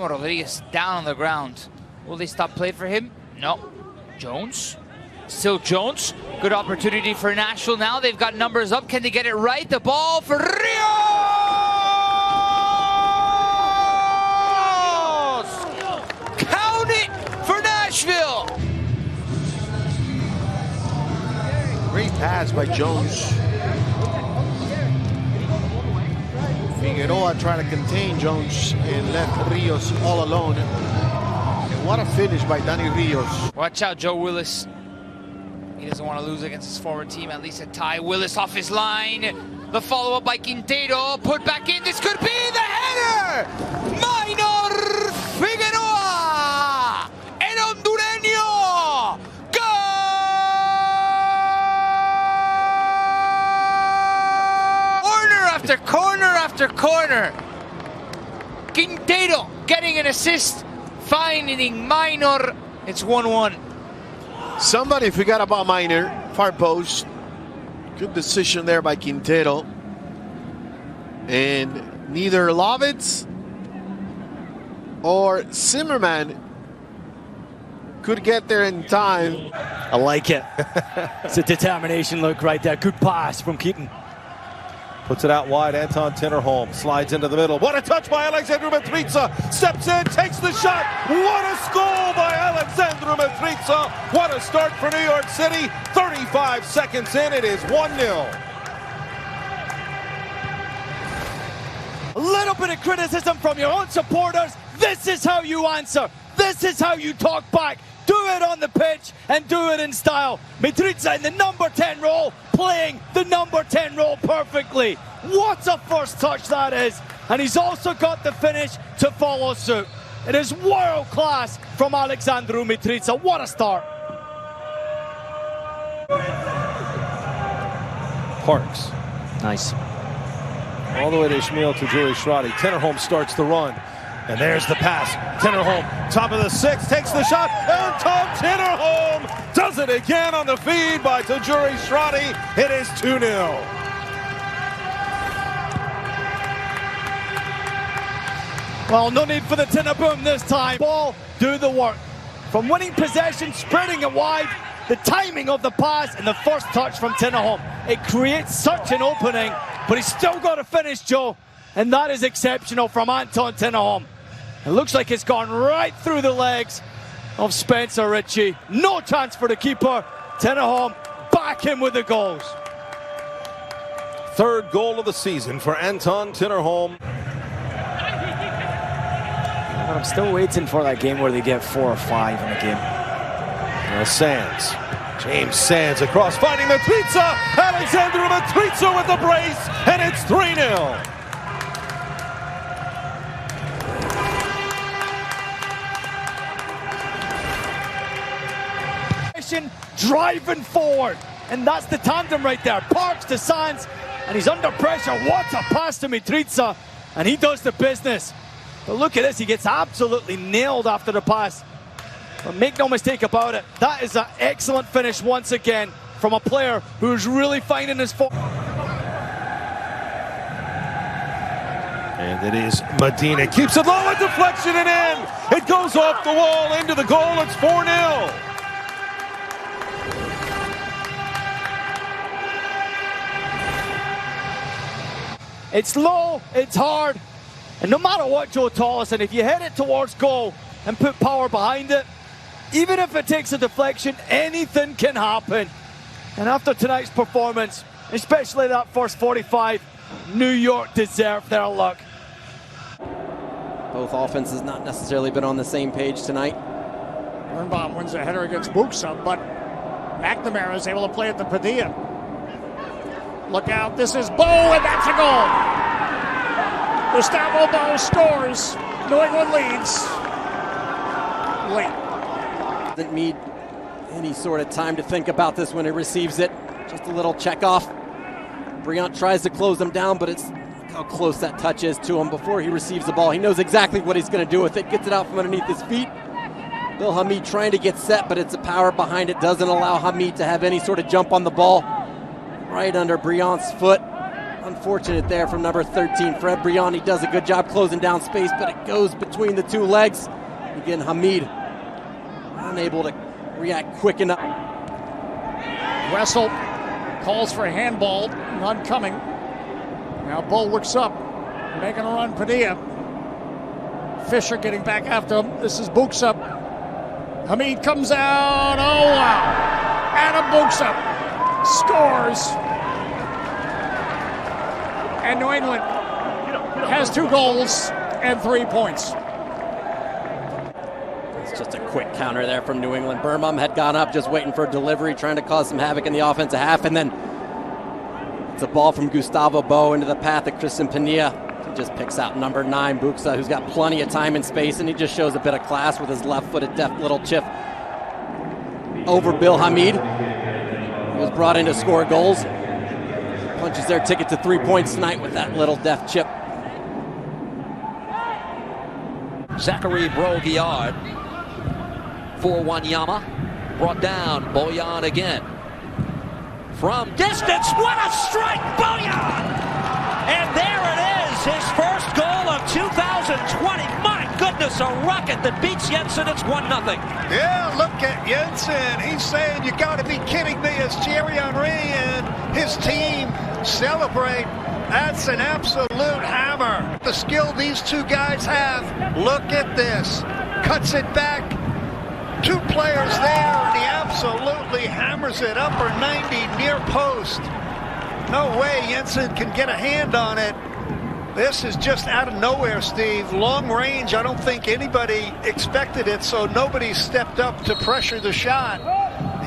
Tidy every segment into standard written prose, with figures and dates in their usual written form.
Rodriguez down on the ground. Will they stop play for him? No. Jones. Still Jones. Good opportunity for Nashville now. They've got numbers up. Can they get it right? The ball for Rios! Count it for Nashville! Great pass by Jones. Figueroa trying to contain Jones and left Rios all alone. And what a finish by Danny Rios. Watch out, Joe Willis. He doesn't want to lose against his former team, at least a tie. Willis off his line. The follow-up by Quintero. Put back in. This could be the header! Minor Figueroa! El hondureño! Goal! Corner after corner after corner. Quintero getting an assist. Finding Minor. It's 1-1. Somebody forgot about Minor. Far post. Good decision there by Quintero. And neither Lovitz or Zimmerman could get there in time. I like it. It's a determination look right there. Good pass from Keaton. Puts it out wide. Anton Tinnerholm slides into the middle. What a touch by Alexandru Mitrița. Steps in, takes the shot. What a goal by Alexandru Mitrița. What a start for New York City. 35 seconds in, it is 1-0. A little bit of criticism from your own supporters. This is how you answer. This is how you talk back. Do it on the pitch and do it in style. Mitrița in the number 10 role, playing the number 10 role perfectly. What a first touch that is. And he's also got the finish to follow suit. It is world class from Alexandru Mitrița. What a start. Parks. Nice. All the way to Ishmael to Jury Shradi. Tinnerholm starts the run. And there's the pass. Tinnerholm, top of the six, takes the shot. Anton Tinnerholm does it again on the feed by Tajuri Shradi. It is 2-0. Well, no need for the Tinner boom this time. Ball, do the work. From winning possession, spreading it wide, the timing of the pass and the first touch from Tinnerholm. It creates such an opening, but he's still got to finish, Joe. And that is exceptional from Anton Tinnerholm. It looks like it's gone right through the legs of Spencer Ritchie. No chance for the keeper. Tinnerholm back in with the goals. Third goal of the season for Anton Tinnerholm. But I'm still waiting for that game where they get 4 or 5 in a game. Sands. James Sands across, finding Mitrița. Alexandru Mitrița with the brace, and it's 3-0. Driving forward, and that's the tandem right there. Parks to Sands, and he's under pressure. What a pass to Mitrița, and he does the business. But look at this, he gets absolutely nailed after the pass. But make no mistake about it, that is an excellent finish once again from a player who's really finding his form. And it is Medina, keeps it low, a deflection and in. It goes off the wall into the goal, it's 4-0. It's low, it's hard, and no matter what, Joe Tolleson, if you hit it towards goal and put power behind it, even if it takes a deflection, anything can happen. And after tonight's performance, especially that first 45, New York deserved their luck. Both offenses not necessarily been on the same page tonight. Birnbaum wins a header against Buxa, but McNamara is able to play at the Padilla. Look out, this is Bow, and that's a goal! Gustavo Bow scores. New England leads. Late. Doesn't need any sort of time to think about this when he receives it. Just a little check off. Briant tries to close him down, but it's how close that touch is to him before he receives the ball. He knows exactly what he's going to do with it. Gets it out from underneath his feet. Bill Hamid trying to get set, but it's the power behind it. Doesn't allow Hamid to have any sort of jump on the ball. Right under Briant's foot. Unfortunate there from number 13, Fred Briani does a good job closing down space, but it goes between the two legs. Again, Hamid unable to react quick enough. Wrestle calls for a handball, none coming. Now Bull looks up, making a run, Padilla. Fisher getting back after him. This is Buxa. Hamid comes out, oh wow. Adam Buxa scores. And New England has 2 goals and 3 points. It's just a quick counter there from New England. Birmingham had gone up just waiting for a delivery, trying to cause some havoc in the offensive half, and then it's a ball from Gustavo Bo into the path of Christian Pania. He just picks out number 9, Buxa, who's got plenty of time and space, and he just shows a bit of class with his left-footed deft little chip over Bill Hamid, who was brought in to score goals. Punches their ticket to 3 points tonight with that little deft chip. Zachary Broguillard for Wanyama. Brought down, Boyan again. From distance, what a strike, Boyan! And there it is, his first goal of 2020. My goodness, a rocket that beats Jensen. It's 1-0. Yeah, look at Jensen. He's saying, you got to be kidding me, as Thierry Henry and his team celebrate. That's an absolute hammer. The skill these two guys have. Look at this. Cuts it back. 2 players there, and he absolutely hammers it upper 90 near post. No way Jensen can get a hand on it. This is just out of nowhere, Steve. Long range, I don't think anybody expected it, so nobody stepped up to pressure the shot.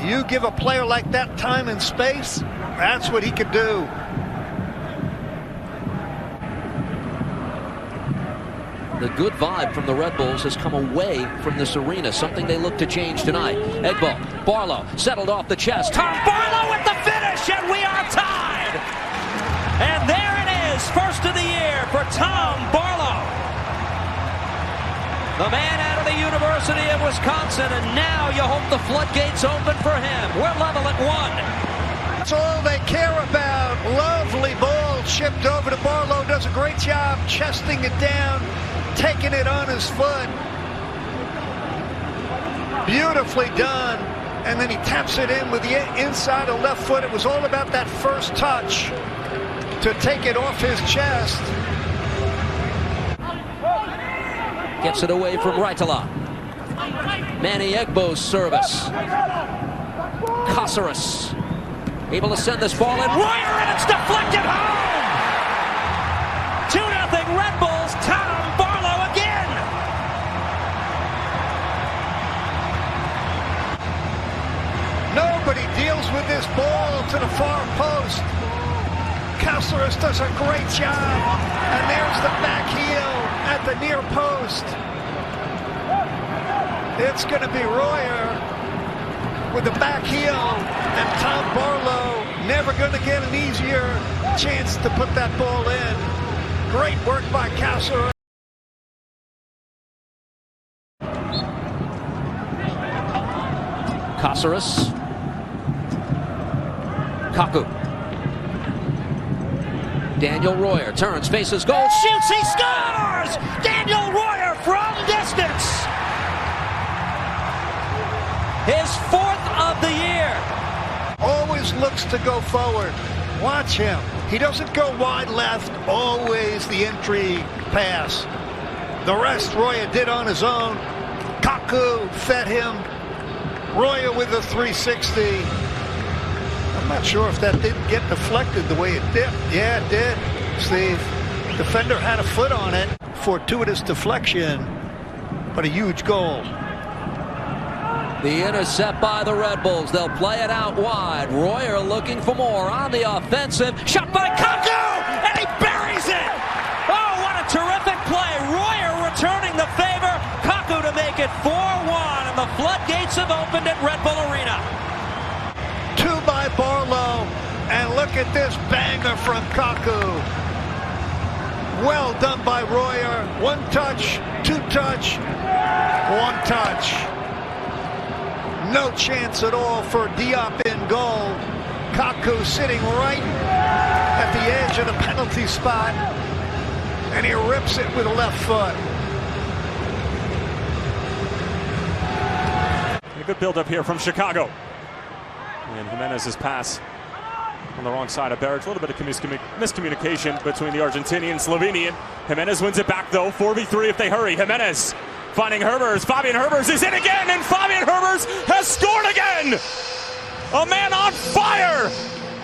You give a player like that time and space, that's what he could do. The good vibe from the Red Bulls has come away from this arena, something they look to change tonight. Egbo, Barlow, settled off the chest. Tom Barlow with the finish, and we are tied! And there it is, first of the year for Tom Barlow. The man out of the University of Wisconsin, and now you hope the floodgates open for him. We're level at 1. That's all they care about. Lovely ball chipped over to Barlow. Does a great job chesting it down, taking it on his foot. Beautifully done. And then he taps it in with the inside of left foot. It was all about that first touch to take it off his chest. Gets it away from Raitala. Manny Egbo's service. Caceres able to send this ball in. Royer, and it's deflected home! 2-0 Red Bulls. Tom Barlow again! Nobody deals with this ball to the far post. Caceres does a great job. And there's the back heel at the near post. It's going to be Royer with the back heel, and Tom Barlow never going to get an easier chance to put that ball in. Great work by Caceres. Caceres. Kaku. Daniel Royer turns, faces goal, shoots, he scores! Daniel Royer from distance! His 4th of the year. Always looks to go forward. Watch him. He doesn't go wide left, always the entry pass. The rest Royer did on his own. Kaku fed him. Royer with a 360. I'm not sure if that didn't get deflected the way it did. Yeah, it did, Steve. Defender had a foot on it. Fortuitous deflection, but a huge goal. The intercept by the Red Bulls. They'll play it out wide. Royer looking for more on the offensive. Shot by Kaku, and he buries it! Oh, what a terrific play. Royer returning the favor. Kaku to make it 4-1, and the floodgates have opened at Red Bull Arena. 2 by Barlow, and look at this banger from Kaku. Well done by Royer. 1 touch, 2 touch, 1 touch. No chance at all for Diop in goal. Kaku sitting right at the edge of the penalty spot, and he rips it with the left foot. A good build-up here from Chicago. And Jimenez's pass on the wrong side of Beric. A little bit of miscommunication between the Argentinian and Slovenian. Jimenez wins it back, though. 4v3 if they hurry. Jimenez finding Herbers. Fabian Herbers is in again, and Fabian Herbers has scored again! A man on fire!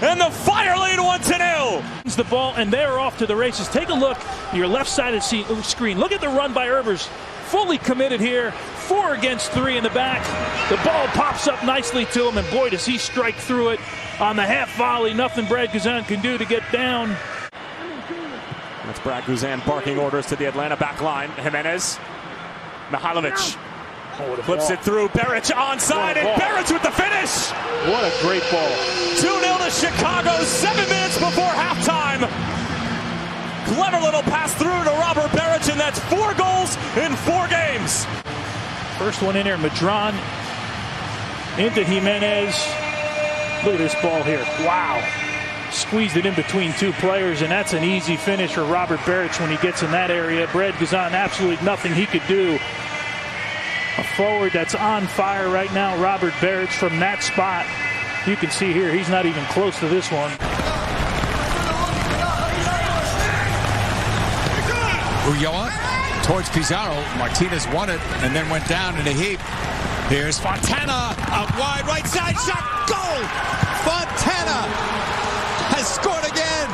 And the Fire lead 1-0. The ball, and they're off to the races. Take a look at your left-sided screen. Look at the run by Herbers. Fully committed here. 4 against 3 in the back. The ball pops up nicely to him, and boy, does he strike through it on the half volley. Nothing Brad Guzan can do to get down. That's Brad Guzan barking orders to the Atlanta back line. Jimenez. Mihailovic. Flips it through. Beric onside, and Beric with the finish. What a great ball. 2-0 to Chicago, 7 minutes before halftime. Clever little pass through to Robert Beric, and that's 4 goals in 4 games. First one in there, Madron into Jimenez. Look at this ball here. Wow. Squeezed it in between 2 players, and that's an easy finish for Robert Beric when he gets in that area. Brad Guzan, absolutely nothing he could do. A forward that's on fire right now, Robert Beric, from that spot. You can see here, he's not even close to this one. Ulloa towards Pizarro. Martinez won it and then went down in a heap. Here's Fontana out wide, right side shot, goal! Fontana has scored again.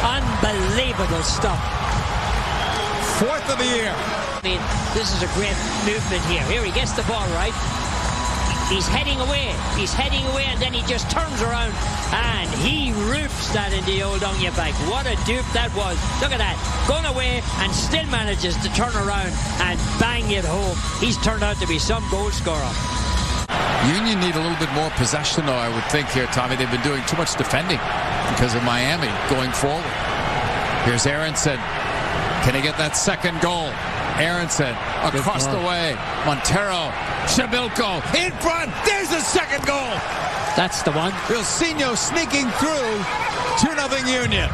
Unbelievable stuff. 4th of the year. I mean, this is a great movement here. Here he gets the ball right. He's heading away. He's heading away, and then he just turns around and he roofs that in the old Onion bag. What a dupe that was. Look at that. Going away and still manages to turn around and bang it home. He's turned out to be some goal scorer. Union need a little bit more possession, though, I would think here, Tommy. They've been doing too much defending because of Miami going forward. Here's Aronson. Can he get that second goal? Aronson across the way. Montero, Shabilko in front. There's the second goal. That's the one. Ilsinho sneaking through. 2-0 Union.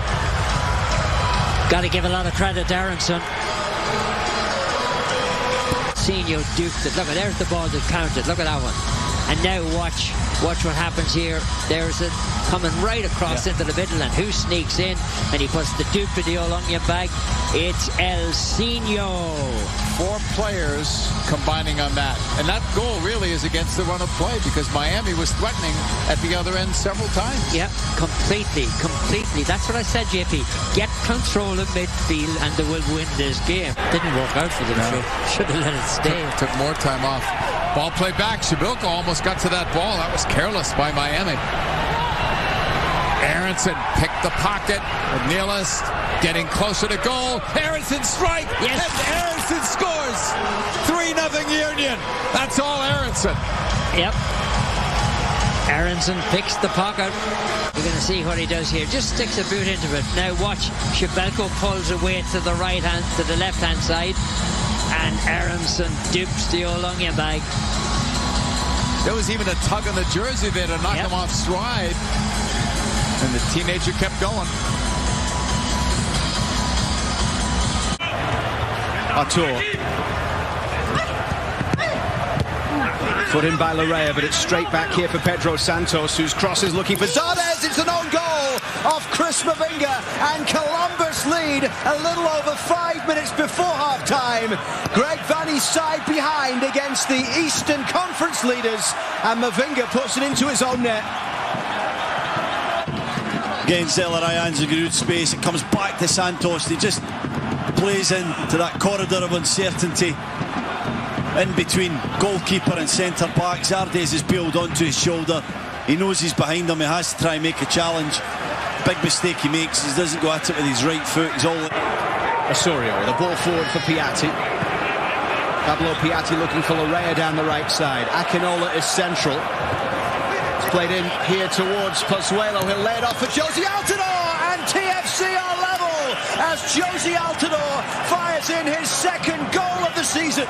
Got to give a lot of credit to Aronson. Ilsinho duped it. Look, there's the ball that counted. Look at that one. And now watch what happens here. There's it coming right across into the middle, and who sneaks in, and he puts the dupe in the old onion bag. It's Ilsinho. 4 players combining on that. And that goal really is against the run of play because Miami was threatening at the other end several times. Yeah, completely. That's what I said, JP. Get control of midfield and they will win this game. Didn't work out for them. No. Should have let it stay. Took more time off. Ball play back. Shabilko almost got to that ball. That was careless by Miami. Aronson picked the pocket. Nealis getting closer to goal. Aronson strike. Yes. And Aronson scores. 3-0 Union. That's all Aronson. Yep. Aronson picks the pocket. We're going to see what he does here. Just sticks a boot into it. Now watch. Shabilko pulls away to the right hand, to the left hand side. And Aronson dupes the old onion bag. There was even a tug on the jersey there to knock him off stride. And the teenager kept going. Artur. Put in by Larrea, but it's straight back here for Pedro Santos, whose cross is looking for Zardes. It's an own goal of Chris Mavinga, and Columbus lead a little over 5 minutes before half-time. Greg Vanny's side behind against the Eastern Conference leaders, and Mavinga puts it into his own net. Again, Zelarayan's a good space. It comes back to Santos. He just plays into that corridor of uncertainty in between goalkeeper and centre-back. Zardes is peeled onto his shoulder. He knows he's behind him. He has to try and make a challenge. Big mistake he makes. He doesn't go at it with his right foot. He's all... Osorio, the ball forward for Piatti. Pablo Piatti looking for Larrea down the right side. Akinola is central. It's played in here towards Pozuelo. He'll lay it off for Josie Altidore, and TFC are level as Josie Altidore fires in his second goal of the season.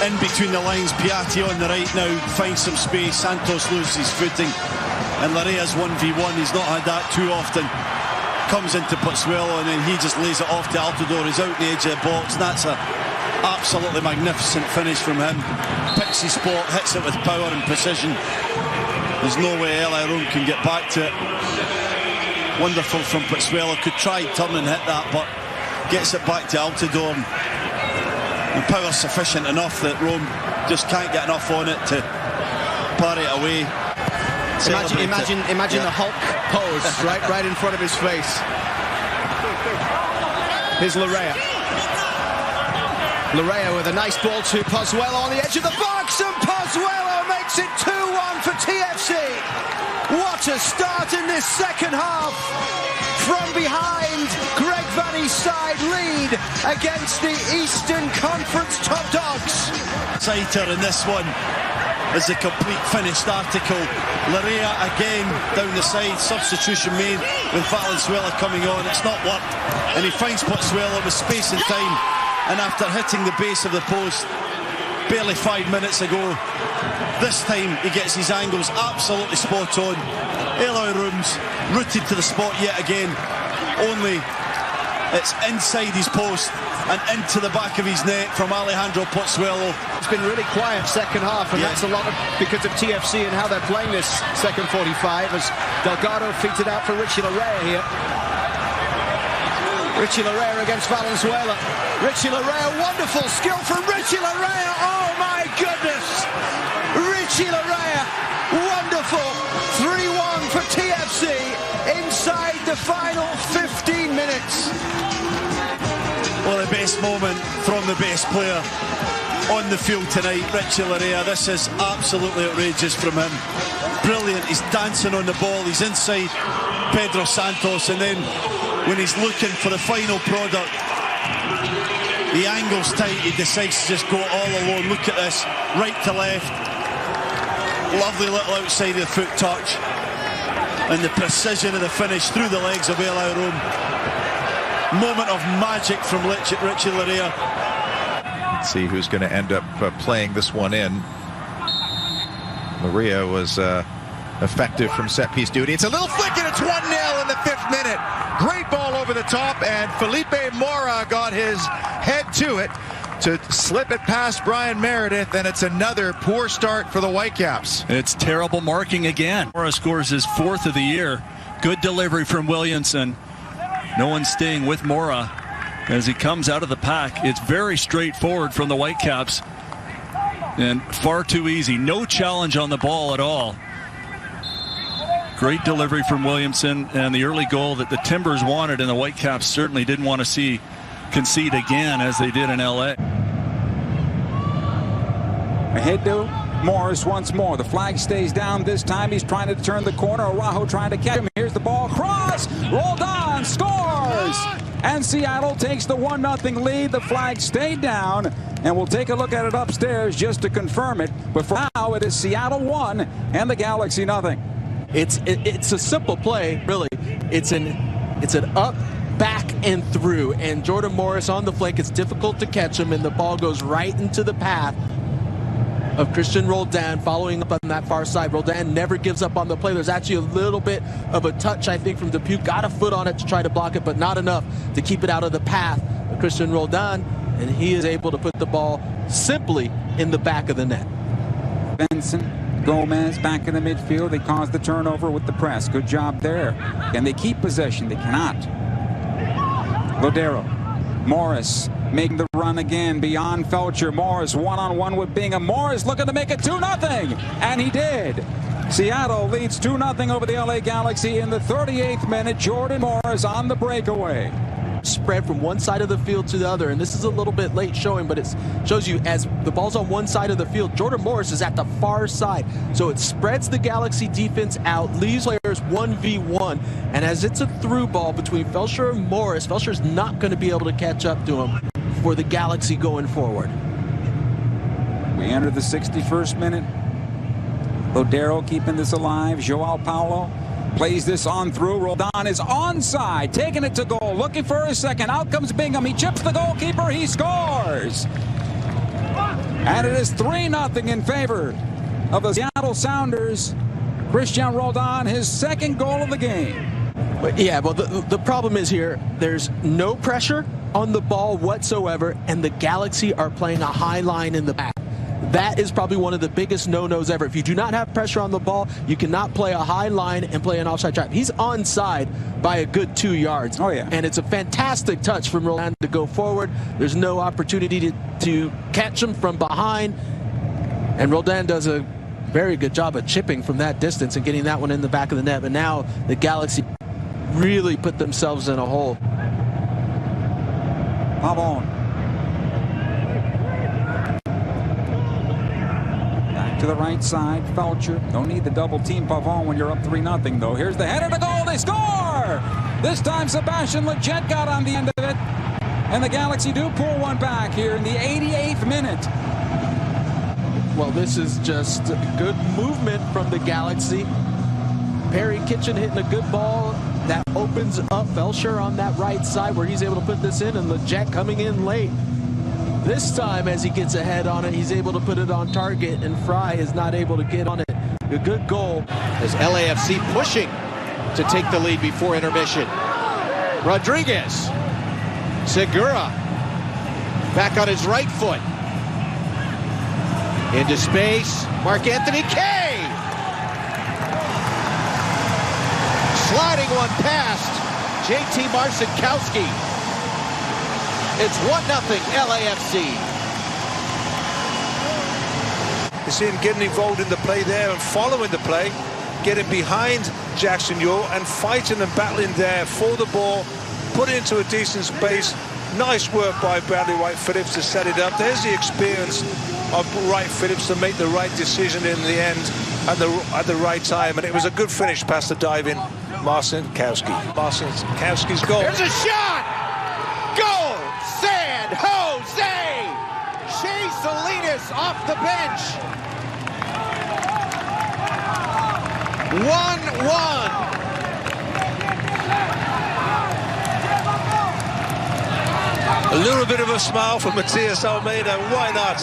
In between the lines, Piatti on the right now finds some space. Santos loses his footing. And Larrea's 1v1, he's not had that too often. Comes into Pozzuelo and then he just lays it off to Altidore. He's out the edge of the box, and that's a absolutely magnificent finish from him. Picks his spot, hits it with power and precision. There's no way LA Rome can get back to it. Wonderful from Pozzuelo. Could try turn and hit that, but gets it back to Altidore. And power sufficient enough that Rome just can't get enough on it to parry it away. Imagine the Hulk pose right in front of his face. Here's Larrea. Larrea with a nice ball to Pozzuelo on the edge of the box, and Pozzuelo makes it 2-1 for TFC. What a start in this second half. From behind, Greg Vanny's side lead against the Eastern Conference top dogs. Saiter in this one is a complete finished article. Larrea again down the side, substitution made with Valenzuela coming on. It's not worked, and he finds Pozzuelo with space and time, and after hitting the base of the post barely 5 minutes ago, this time he gets his angles absolutely spot on. Eloy Rooms rooted to the spot yet again, only it's inside his post and into the back of his net from Alejandro Pozzuelo. It's been really quiet second half, and that's a lot because of TFC and how they're playing this second 45, as Delgado feeds it out for Richie Larrea here. Richie Larrea against Valenzuela. Richie Larrea, wonderful skill from Richie Larrea. Oh my goodness! Richie Larrea, wonderful. 3-1 for TFC inside the final 15 minutes. Well, the best moment from the best player on the field tonight, Richie Larrea. This is absolutely outrageous from him. Brilliant. He's dancing on the ball. He's inside Pedro Santos, and then when he's looking for the final product, the angle's tight. He decides to just go all alone. Look at this, right to left. Lovely little outside of the foot touch, and the precision of the finish through the legs of LA Rome. Moment of magic from Richie Larrea. Let's see who's going to end up playing this one in. Larrea was effective from set-piece duty. It's a little flick, and it's 1-0 in the 5th minute. Great ball over the top, and Felipe Mora got his head to it to slip it past Brian Meredith, and it's another poor start for the Whitecaps. It's terrible marking again. Mora scores his 4th of the year. Good delivery from Williamson. No one staying with Mora as he comes out of the pack. It's very straightforward from the Whitecaps and far too easy. No challenge on the ball at all. Great delivery from Williamson, and the early goal that the Timbers wanted, and the Whitecaps certainly didn't want to see concede again as they did in LA. Ahead to Morris once more. The flag stays down this time. He's trying to turn the corner. Araujo trying to catch him. Here's the ball. Cross. Roldan scores. And Seattle takes the 1-0 lead. The flag stayed down. And we'll take a look at it upstairs just to confirm it. But for now, it is Seattle 1 and the Galaxy 0. It's a simple play, really. It's an up, back, and through. And Jordan Morris on the flank. It's difficult to catch him, and the ball goes right into the path of Christian Roldan, following up on that far side. Roldan never gives up on the play. There's actually a little bit of a touch, I think, from Dupuis. Got a foot on it to try to block it, but not enough to keep it out of the path of Christian Roldan, and he is able to put the ball simply in the back of the net. Benson, Gomez back in the midfield. They caused the turnover with the press. Good job there. Can they keep possession? They cannot. Lodero. Morris making the run again beyond Felcher. Morris one-on-one with Bingham. Morris looking to make it 2-0, and he did. Seattle leads 2-0 over the LA Galaxy in the 38th minute. Jordan Morris on the breakaway. Spread from one side of the field to the other, and this is a little bit late showing, but it shows you as the ball's on one side of the field, Jordan Morris is at the far side, so it spreads the Galaxy defense out, leaves players 1v1, and as it's a through ball between Felcher and Morris, Felcher's not going to be able to catch up to him for the Galaxy going forward. We enter the 61st minute. Lodero keeping this alive. Joao Paulo plays this on through. Roldan is onside, taking it to goal, looking for a second. Out comes Bingham. He chips the goalkeeper. He scores. And it is 3-0 in favor of the Seattle Sounders. Christian Roldan, his second goal of the game. Yeah, well, the problem is here, there's no pressure on the ball whatsoever, and the Galaxy are playing a high line in the back. That is probably one of the biggest no-nos ever. If you do not have pressure on the ball, you cannot play a high line and play an offside trap. He's onside by a good 2 yards. Oh, yeah. And it's a fantastic touch from Roldan to go forward. There's no opportunity to catch him from behind. And Roldan does a very good job of chipping from that distance and getting that one in the back of the net. But now the Galaxy really put themselves in a hole. Pavon. Back to the right side, Felcher. Don't need the double team Pavon when you're up 3-0 though. Here's the header to goal, they score! This time Sebastian Lletget got on the end of it. And the Galaxy do pull one back here in the 88th minute. Well, this is just good movement from the Galaxy. Perry Kitchen hitting a good ball. That opens up Felcher on that right side where he's able to put this in, and Lletget coming in late. This time, as he gets ahead on it, he's able to put it on target, and Fry is not able to get on it. A good goal. As LAFC pushing to take the lead before intermission. Rodriguez. Segura. Back on his right foot. Into space. Mark-Anthony Kaye. Sliding one past JT Marcinkowski. It's 1-0 LAFC. You see him getting involved in the play there and following the play, getting behind Jackson Ewell and fighting and battling there for the ball, put it into a decent space. Nice work by Bradley Wright-Phillips to set it up. There's the experience of Wright-Phillips to make the right decision in the end at the right time, and it was a good finish past the diving Marcinkowski. Marcinkowski's goal. There's a shot! Goal! San Jose! Shea Salinas off the bench. 1-1. A little bit of a smile for Matias Almeida. Why not?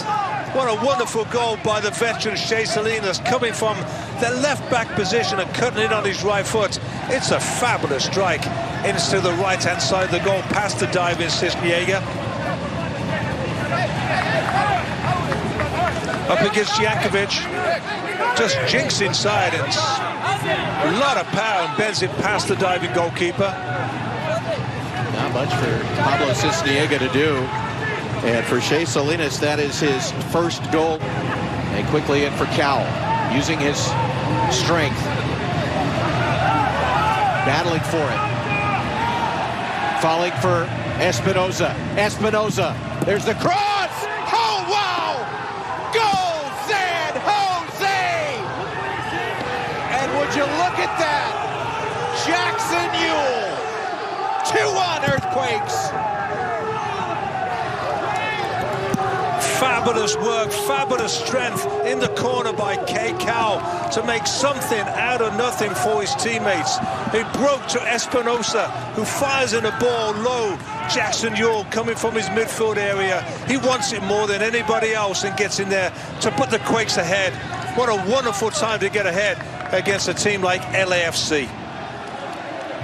What a wonderful goal by the veteran Shea Salinas, coming from the left-back position and cutting it on his right foot. It's a fabulous strike into the right-hand side of the goal, past the diving Cisniega. Up against Jankovic, just jinks inside and a lot of power and bends it past the diving goalkeeper. Not much for Pablo Cisniega to do. And for Shea Salinas, that is his first goal. And quickly in for Cowell, using his strength. Battling for it. Falling for Espinoza. Espinoza, there's the cross! Oh, wow! Goal, San Jose! And would you look at that? Jackson Ewell, 2-1 Earthquakes. Fabulous work, fabulous strength in the corner by Kay Cowell to make something out of nothing for his teammates. He broke to Espinosa, who fires in a ball low. Jackson Ewell coming from his midfield area. He wants it more than anybody else and gets in there to put the Quakes ahead. What a wonderful time to get ahead against a team like LAFC.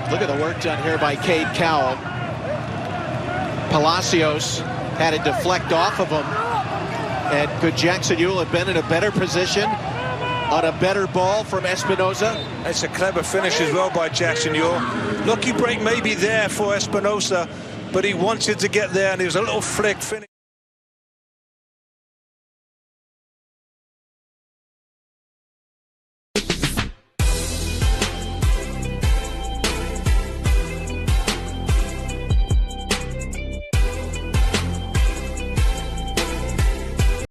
Look at the work done here by Cade Cowell. Palacios had it deflect off of him. And could Jackson Ewell have been in a better position on a better ball from Espinoza? It's a clever finish as well by Jackson Ewell. Lucky break maybe there for Espinosa, but he wanted to get there and it was a little flick finish.